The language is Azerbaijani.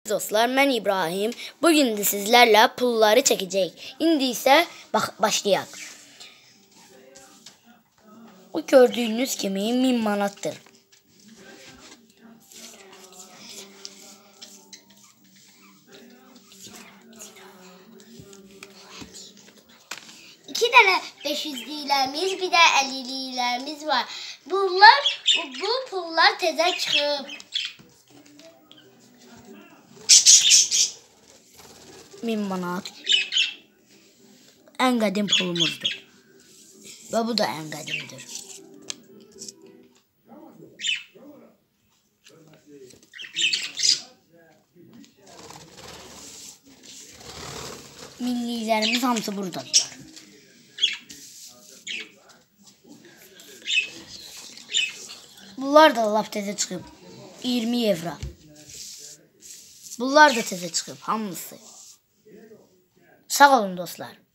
Dostlar, mən İbrahim. Bugün də sizlərlə pulları çəkəcəyik. İndi isə başlayaq. O gördüyünüz kimi 1000 manatdır. İki tane 500'lüklərimiz, bir də 50'liklərimiz var. Bu pullar təzə çıxıb. 1000 manat ən qədim pulumuzdur. Və bu da ən qədimdir. Minliklərimiz hamısı buradadır. Bunlar da lap təzə çıxıb. 20 evro. Bunlar da təzə çıxıb hamısı. Sağ olun dostlar.